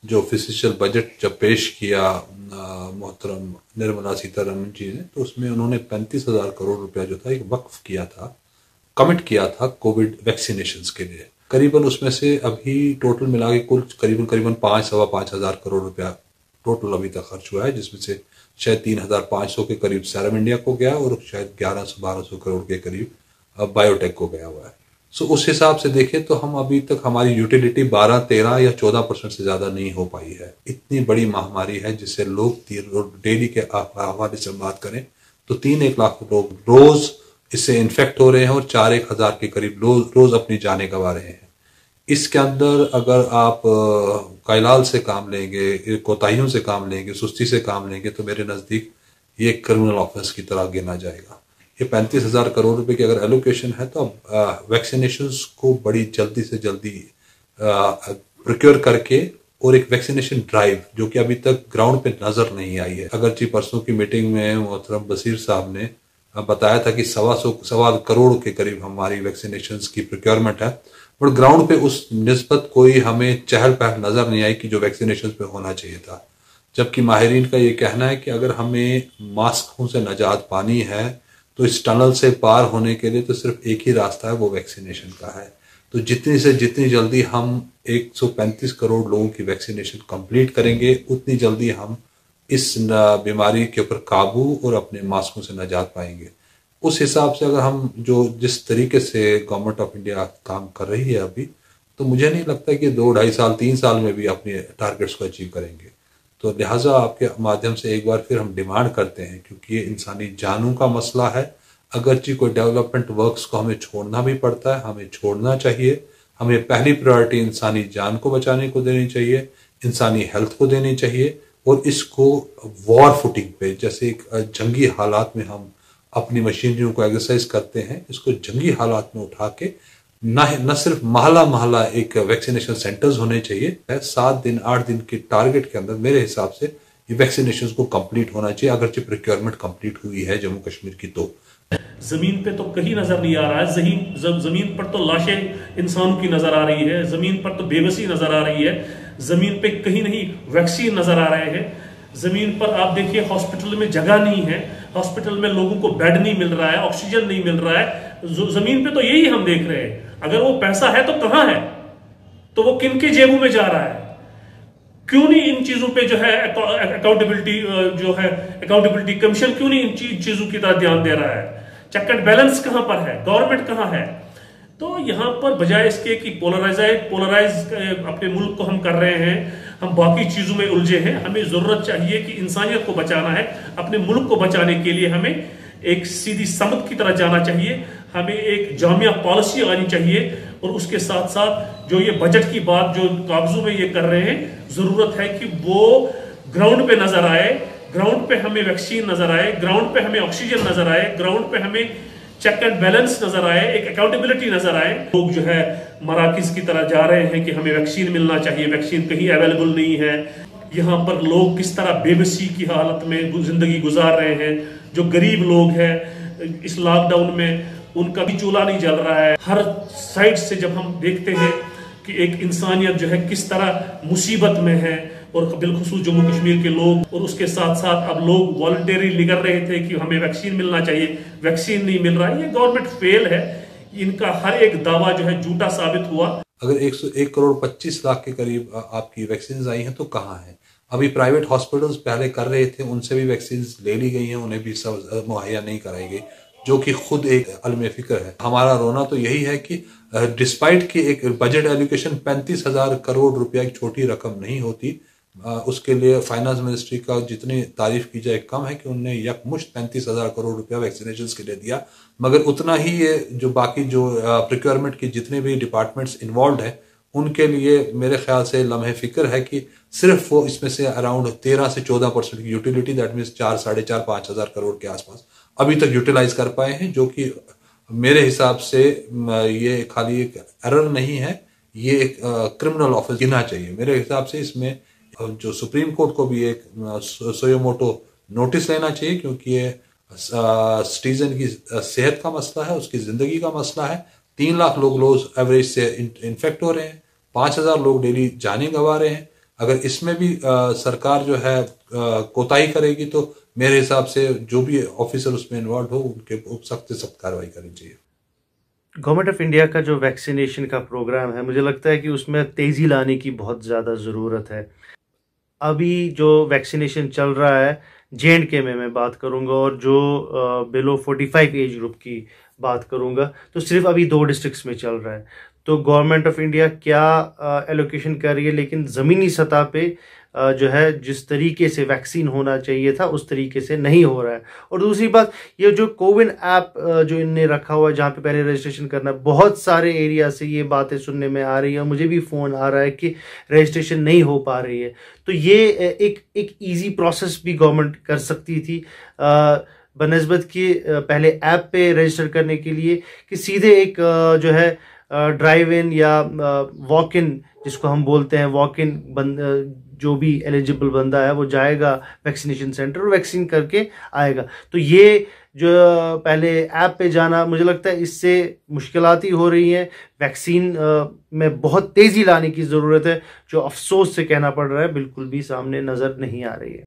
जो official budget जब पेश किया मोहतरम निर्मला सीतारमन जी ने, तो उसमें उन्होंने 35,000 करोड़ रुपया जो था एक वक्फ किया था, कमिट किया था कोविड वैक्सीनेशंस के लिए। करीबन उसमें से अभी टोटल मिला के कुल करीबन करीबन 5-5.25 हजार करोड़ रुपया टोटल अभी तक खर्च हुआ है, जिसमें से शायद 3,500 के करीब सीरम इंडिया को गया और शायद 1100-1200 करोड़ के करीब बायोटेक को गया हुआ है। सो उस हिसाब से देखें तो हम अभी तक हमारी यूटिलिटी 12, 13 या 14% से ज्यादा नहीं हो पाई है। इतनी बड़ी महामारी है जिससे लोग डेली के हवाले से बात करें तो 3-1 लाख लोग रोज इससे इन्फेक्ट हो रहे हैं और 4-1 हजार के करीब रोज अपनी जानें गंवा रहे हैं। इसके अंदर अगर आप कैलाल से काम लेंगे, कोताहियों से काम लेंगे, सुस्ती से काम लेंगे, तो मेरे नजदीक ये क्रिमिनल ऑफेंस की तरह गिना जाएगा। ये 35,000 करोड़ रुपए की अगर एलोकेशन है तो वैक्सीनेशन को बड़ी जल्दी से जल्दी प्रोक्योर करके और एक वैक्सीनेशन ड्राइव जो कि अभी तक ग्राउंड पे नजर नहीं आई है। अगरचे परसों की मीटिंग में मोहतरम बसीर साहब ने बताया था कि 1.25 करोड़ के करीब हमारी वैक्सीनेशन की प्रोक्योरमेंट है, बट ग्राउंड पे उस निस्बत कोई हमें चहल पहल नजर नहीं आई कि जो वैक्सीनेशन पे होना चाहिए था। जबकि माहिरीन का ये कहना है कि अगर हमें मास्कों से निजात पानी है तो इस टनल से पार होने के लिए तो सिर्फ एक ही रास्ता है, वो वैक्सीनेशन का है। तो जितनी से जितनी जल्दी हम 135 करोड़ लोगों की वैक्सीनेशन कंप्लीट करेंगे, उतनी जल्दी हम इस बीमारी के ऊपर काबू और अपने मास्कों से निजात पाएंगे। उस हिसाब से अगर हम जिस तरीके से गवर्नमेंट ऑफ इंडिया काम कर रही है अभी, तो मुझे नहीं लगता कि 2-2.5 साल 3 साल में भी अपने टारगेट्स को अचीव करेंगे। तो लिहाजा आपके माध्यम से एक बार फिर हम डिमांड करते हैं, क्योंकि ये इंसानी जानों का मसला है। अगरचे कोई डेवलपमेंट वर्क्स को हमें छोड़ना भी पड़ता है, हमें छोड़ना चाहिए। हमें पहली प्रायोरिटी इंसानी जान को बचाने को देनी चाहिए, इंसानी हेल्थ को देनी चाहिए, और इसको वॉर फुटिंग पे, जैसे एक जंगी हालात में हम अपनी मशीनरियों को एक्सरसाइज करते हैं, इसको जंगी हालात में उठा के न सिर्फ महला महला एक वैक्सीनेशन सेंटर्स होने चाहिए, 7 दिन 8 दिन के टारगेट के अंदर मेरे हिसाब से ये वैक्सीनेशन को कंप्लीट होना चाहिए। अगरचे प्रोक्योरमेंट कंप्लीट हुई है जम्मू कश्मीर की, तो जमीन पे तो कहीं नजर नहीं आ रहा है। जमीन पर तो लाशें इंसान की नजर आ रही है, जमीन पर तो बेबसी नजर आ रही है, जमीन पे कहीं नहीं वैक्सीन नजर आ रहे हैं। जमीन पर आप देखिए हॉस्पिटल में जगह नहीं है, हॉस्पिटल में लोगों को बेड नहीं मिल रहा है, ऑक्सीजन नहीं मिल रहा है। जमीन पे तो यही हम देख रहे हैं। अगर वो पैसा है तो कहां है, तो वो किन के जेबों में जा रहा है? क्यों नहीं इन चीजों पे जो है अकाउंटेबिलिटी कमीशन क्यों नहीं इन चीजों की तरह ध्यान दे रहा है? चेक एंड बैलेंस कहां पर है? गवर्नमेंट कहां है? तो यहां पर बजाय इसके कि पोलराइज अपने मुल्क को हम कर रहे हैं, हम बाकी चीजों में उलझे हैं। हमें जरूरत चाहिए कि इंसानियत को बचाना है, अपने मुल्क को बचाने के लिए हमें एक सीधी समत की तरह जाना चाहिए, हमें एक जामिया पॉलिसी आनी चाहिए, और उसके साथ साथ जो ये बजट की बात जो कागजों में ये कर रहे हैं, जरूरत है कि वो ग्राउंड पे नजर आए, ग्राउंड पे हमें वैक्सीन नजर आए, ग्राउंड पे हमें ऑक्सीजन नजर आए, ग्राउंड पे हमें चेक एंड बैलेंस नजर आए, एक अकाउंटेबिलिटी नजर आए। लोग जो है मराकिज की तरह जा रहे हैं कि हमें वैक्सीन मिलना चाहिए, वैक्सीन कहीं अवेलेबल नहीं है। यहाँ पर लोग किस तरह बेबसी की हालत में जिंदगी गुजार रहे हैं। जो गरीब लोग हैं इस लॉकडाउन में उनका भी चूल्हा नहीं जल रहा है। हर साइड से जब हम देखते हैं कि एक इंसानियत जो है किस तरह मुसीबत में है, और बिलखुसूस जम्मू कश्मीर के लोग, और उसके साथ साथ अब लोग वॉलंटरी निकल रहे थे कि हमें वैक्सीन मिलना चाहिए, वैक्सीन नहीं मिल रहा है। ये गवर्नमेंट फेल है, इनका हर एक दावा जो है झूठा साबित हुआ। अगर 101 करोड़ 25 लाख के करीब आपकी वैक्सीन आई हैं तो कहाँ है? अभी प्राइवेट हॉस्पिटल्स पहले कर रहे थे, उनसे भी वैक्सीन ले ली गई हैं, उन्हें भी सब मुहैया नहीं कराई गई, जो कि खुद एक अलम फिक्र है। हमारा रोना तो यही है कि डिस्पाइट की एक बजट एलोकेशन 35,000 करोड़ रुपया एक छोटी रकम नहीं होती। उसके लिए फाइनेंस मिनिस्ट्री का जितनी तारीफ की जाए कम है कि उन्होंने यकमुश्त 35,000 करोड़ रुपया वैक्सीनेशन के लिए दिया, मगर उतना ही ये जो बाकी जो प्रोक्योरमेंट की जितने भी डिपार्टमेंट्स इन्वॉल्व हैं उनके लिए मेरे ख्याल से लम्हे फिक्र है कि सिर्फ वो इसमें से अराउंड 13 से 14% की यूटिलिटी, दैट मीन्स 4, 4.5, 5 हजार करोड़ के आसपास अभी तक यूटिलाइज कर पाए हैं, जो कि मेरे हिसाब से ये खाली एक एरर नहीं है, ये एक क्रिमिनल ऑफेंस गिना चाहिए। मेरे हिसाब से इसमें जो सुप्रीम कोर्ट को भी एक सोयोमोटो नोटिस लेना चाहिए, क्योंकि ये सिटीजन की सेहत का मसला है, उसकी जिंदगी का मसला है। 3 लाख लोग रोज एवरेज से इन्फेक्ट हो रहे हैं, 5,000 लोग डेली जाने गंवा रहे हैं। अगर इसमें भी सरकार जो है कोताही करेगी तो मेरे हिसाब से जो भी ऑफिसर उसमें इन्वॉल्व हो उनके सख्त से सख्त कार्रवाई करनी चाहिए। गवर्नमेंट ऑफ इंडिया का जो वैक्सीनेशन का प्रोग्राम है, मुझे लगता है कि उसमें तेज़ी लाने की बहुत ज़्यादा ज़रूरत है। अभी जो वैक्सीनेशन चल रहा है J&K में मैं बात करूंगा, और जो बिलो 45 एज ग्रुप की बात करूंगा, तो सिर्फ अभी 2 डिस्ट्रिक्ट्स में चल रहा है। तो गवर्नमेंट ऑफ इंडिया क्या एलोकेशन कर रही है, लेकिन ज़मीनी सतह पे जो है जिस तरीके से वैक्सीन होना चाहिए था उस तरीके से नहीं हो रहा है। और दूसरी बात, ये जो कोविन ऐप जो इनने रखा हुआ है जहाँ पे पहले रजिस्ट्रेशन करना है, बहुत सारे एरिया से ये बातें सुनने में आ रही है, मुझे भी फ़ोन आ रहा है कि रजिस्ट्रेशन नहीं हो पा रही है। तो ये एक ईजी प्रोसेस भी गवर्नमेंट कर सकती थी बनस्बत कि पहले ऐप पे रजिस्टर करने के लिए, कि सीधे एक जो है ड्राइव इन या वॉक इन जिसको हम बोलते हैं, वॉक इन जो भी एलिजिबल बंदा है वो जाएगा वैक्सीनेशन सेंटर और वैक्सीन करके आएगा। तो ये जो पहले ऐप पे जाना, मुझे लगता है इससे मुश्किलात ही हो रही हैं। वैक्सीन में बहुत तेज़ी लाने की ज़रूरत है, जो अफसोस से कहना पड़ रहा है बिल्कुल भी सामने नज़र नहीं आ रही है।